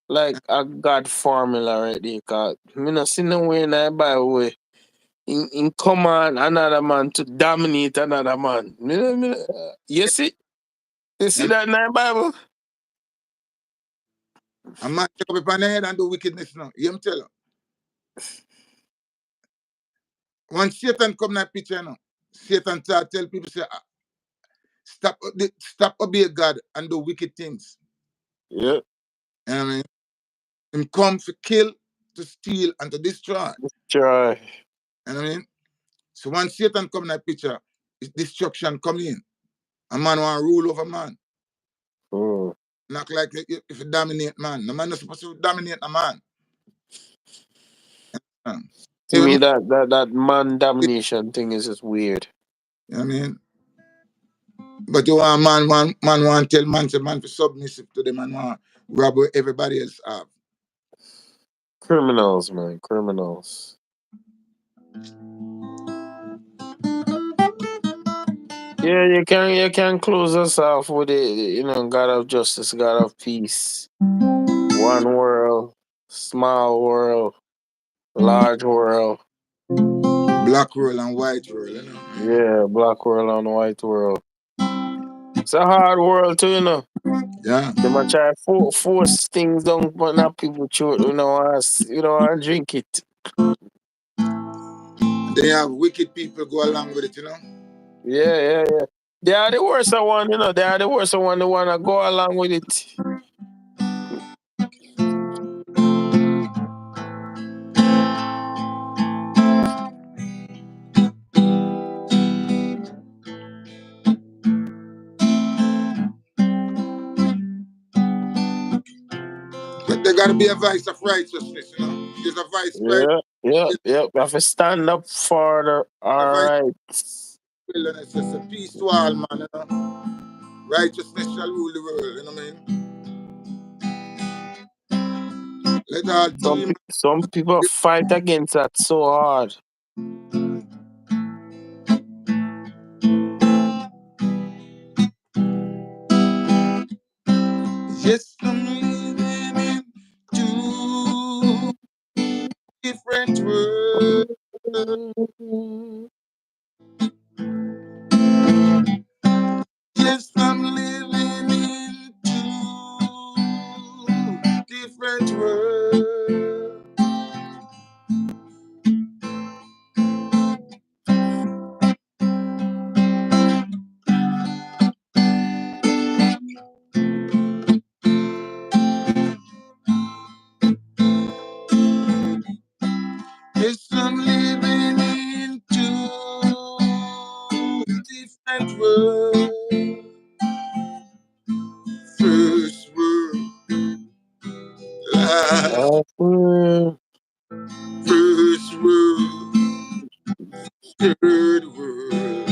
like a God formula right there. Cause me not see no way in that Bible way in command another man to dominate another man. You see And that in that Bible? a man take up upon the head and do wickedness now. You tell you. When Satan come in that picture now, Satan start tell people say, stop obey God and do wicked things. Yeah. You know what I mean? Him come to kill, to steal, and to destroy. Try. You know what I mean? So when Satan come in that picture, destruction come in. A man want to rule over man. Mm. Not like if you dominate man. The man not supposed to dominate a man. To Every me, man, that man domination thing is just weird. you know what I mean? But you want man want tell man say man for submissive to them and want rob what everybody else have. Criminals, man, criminals. Yeah, you can close us off with it. God of justice, God of peace, one world, small world, large world. Black world and white world, you know. Yeah, black world and white world. It's a hard world too, Yeah. They might try force things down, but not people throat. I drink it. They have wicked people go along with it, you know. Yeah. They are the worst one, They are the worst one. They wanna go along with it. But there gotta be a voice of righteousness, you know. There's a voice right, Yeah. We have to stand up for a our voice rights. and it says peace to all man, you know. Righteousness shall rule the world, you know what I mean? Let all demons Some people fight against that so hard. yes, I'm living in two different worlds. Yes, I'm living in two different worlds. Last word. First world, third world,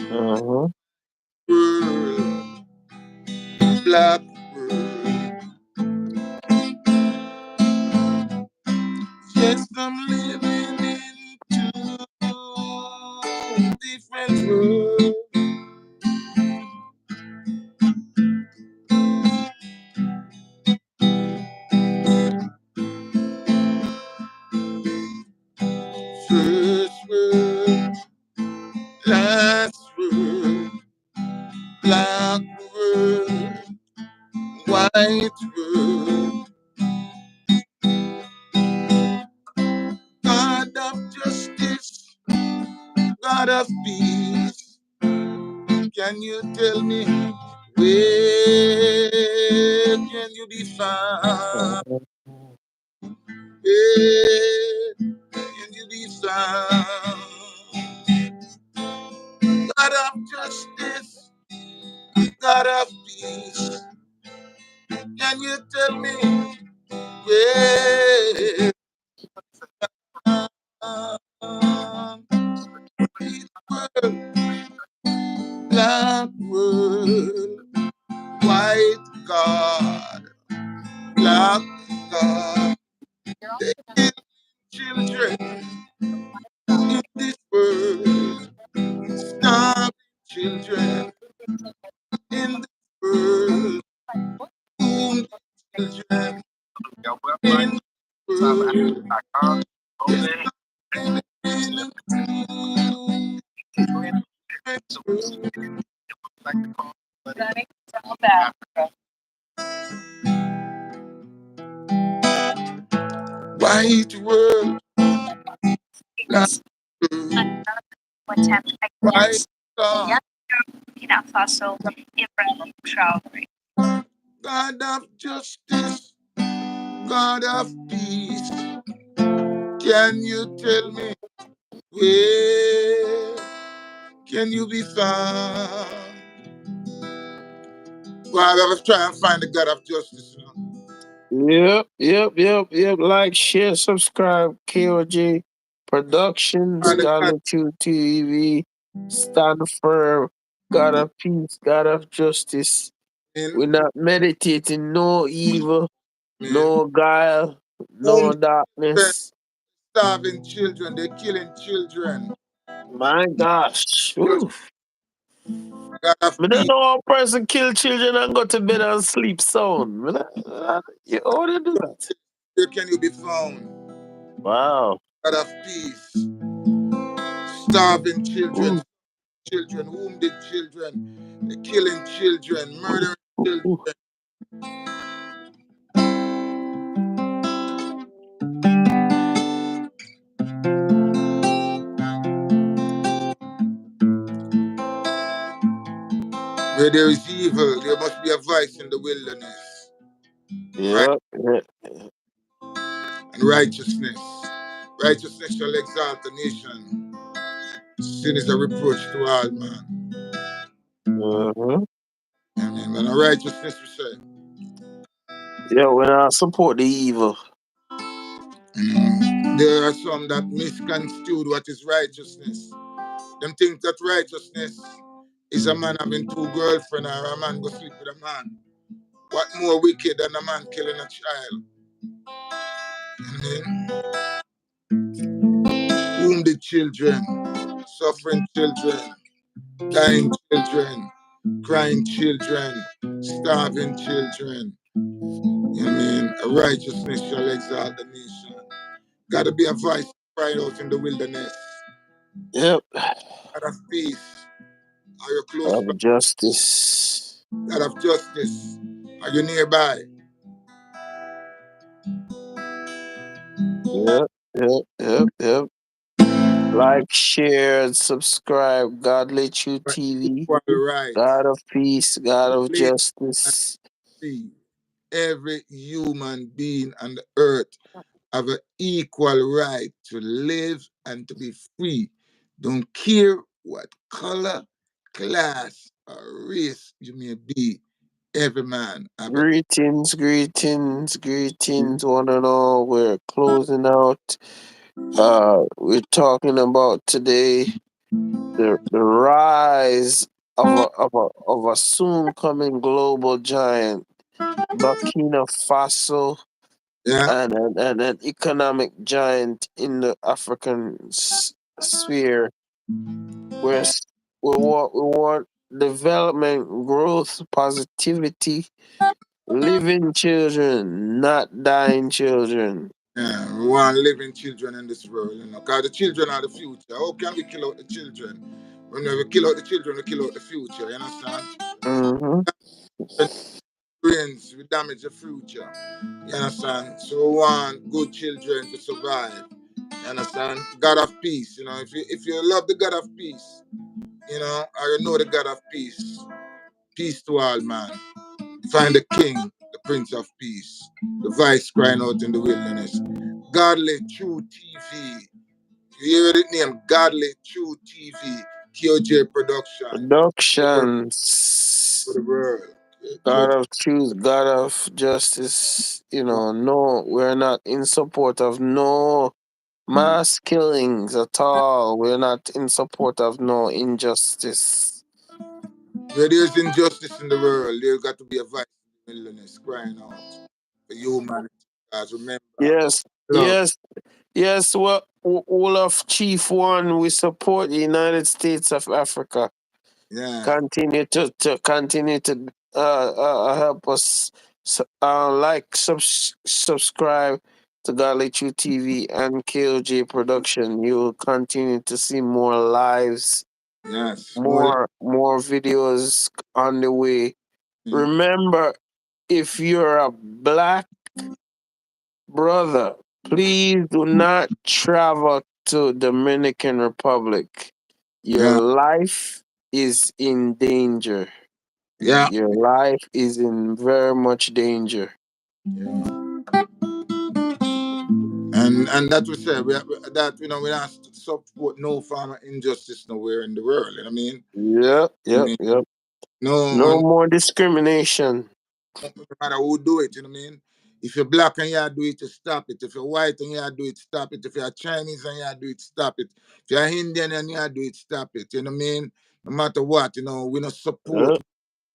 Uh-huh. world, black world. Yes, I'm living in two different worlds. First world, last world, black world, white world. God of justice, God of peace. Can you tell me where can you be found? Where can you be found? God of justice, God of peace. Can you tell me where? World, black world, white God, black God. They kill children in this world, starving children in this world, wounded children in this world. Yes, I'm living in white world, black world, white God, Faso Ibrahim traore. God of justice, God of peace. Can you tell me where can you be found? Well, I was trying to find the God of justice. Yep. Like, share, subscribe. KOJ Productions, And the God Godly Truth TV. Stand firm. God of peace, God of justice. in We're not meditating no evil, man, no guile, whom no darkness. starving children, they're killing children. My gosh. Just Woo. God of I don't peace, know how a person kill children and go to bed and sleep sound. How do you do that? where can you be found? Wow. God of peace, starving children, Ooh, children, wounded children, they're killing children, ooh, murdering ooh, children. ooh. Where there is evil, there must be a vice in the wilderness. Right? Yeah. And righteousness. Righteousness shall exalt the nation. Sin is a reproach to all man. Uh-huh. Amen. And righteousness we say. Yeah, when I support the evil. There are some that misconstrued what is righteousness. Them think that righteousness is a man having two girlfriends or a man go sleep with a man. What more wicked than a man killing a child? Amen. Wounded children, suffering children, dying children, crying children, starving children. Amen. A righteousness shall exalt the nation. Gotta be a voice crying out in the wilderness. Yep. God of peace. Are you close by? Of justice. God of justice. Are you nearby? Yep. Like, share, and subscribe. Godly Truth But TV. equal rights. God of peace, God of Live and justice. see. Every human being on the earth have an equal right to live and to be free. Don't care what color, class, or race you may be. Every man. Greetings, one and all. We're closing out. We're talking about today the rise of a soon coming global giant, Burkina Faso, Yeah. and an economic giant in the African sphere. Where we want development, growth, positivity, living children, not dying children. Yeah, we want living children in this world, because the children are the future. How can we kill out the children? When we kill out the children, we kill out the future, you understand? Mm-hmm. Brains, we damage the future, you understand? So we want good children to survive, you understand? God of peace, if you love the God of peace, or you know the God of peace to all, man. Find the King, the Prince of Peace, the voice crying out in the wilderness. Godly True TV. You hear the name? Godly True TV. KOJ Production. Productions. For the world. God of truth, God of justice. No, we're not in support of no mass killings at all. We're not in support of no injustice. Where there's injustice in the world, there's got to be a voice in the wilderness crying out for humanity. Guys, remember, Yes, love. yes. Well, all of Chief One, we support the United States of Africa. Yeah. Continue to help us. Subscribe to Godly True TV and KOJ Production. You will continue to see more lives, Yes. more videos on the way. Remember, if you're a black brother, please do not travel to Dominican Republic. Your Yeah. life is in danger. Yeah. Your life is in very much danger. Yeah. And that we say we don't support no form of injustice nowhere in the world. You know what I mean? I mean, Yep. no, No more discrimination. no matter who do it. You know what I mean? If you're black and you do it, you stop it. If you're white and you do it, stop it. If you're Chinese and you do it, stop it. If you're Indian and you do it, stop it. You know what I mean? No matter what, we don't support. Yep,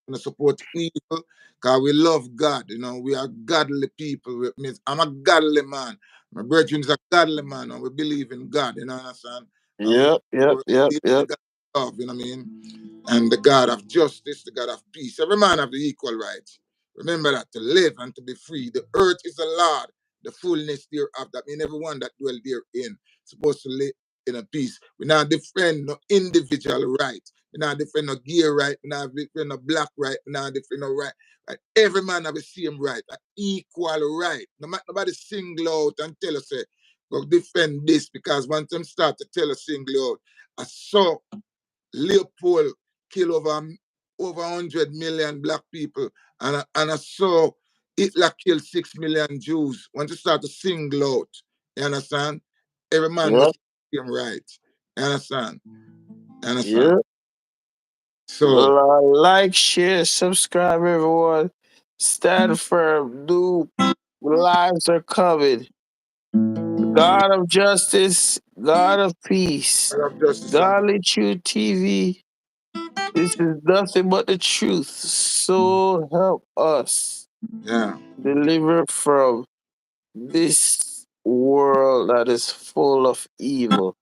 We support evil because we love God. We are godly people. I'm a godly man. My brethren is a godly man, and we believe in God. You know what I'm saying? And we believe in the God of love. You know what I mean? And the God of justice, the God of peace. Every man have the equal rights. Remember that, to live and to be free. The earth is the Lord, the fullness thereof. That means everyone that dwell therein supposed to live in a peace. We not defend no individual right. We not defend no gay right. We not defend no black right. We not defend no right. Right? Every man have the same right, an equal right. Nobody single out and tell us, say, go defend this, because once them start to tell us single out, I saw Leopold kill over 100 million black people, and I saw Hitler kill 6 million Jews. Once you start to single out, you understand? Every man must be right. You understand? You understand? yep. So, Like, share, subscribe, everyone. Stand firm. Do lives are covered. God of justice, God of peace, I love justice and Godly True TV. This is nothing but the truth. So help us yeah, deliver from this world that is full of evil.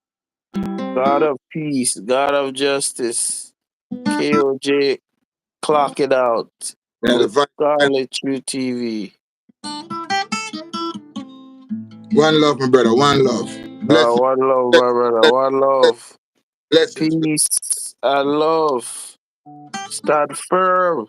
God of peace, God of justice. KOJ, clock it out yeah, the with vice. Godly True TV. One love, my brother. One love. Blessings. One love, my brother. Blessings. One love. Blessings. Peace and love. Stand firm.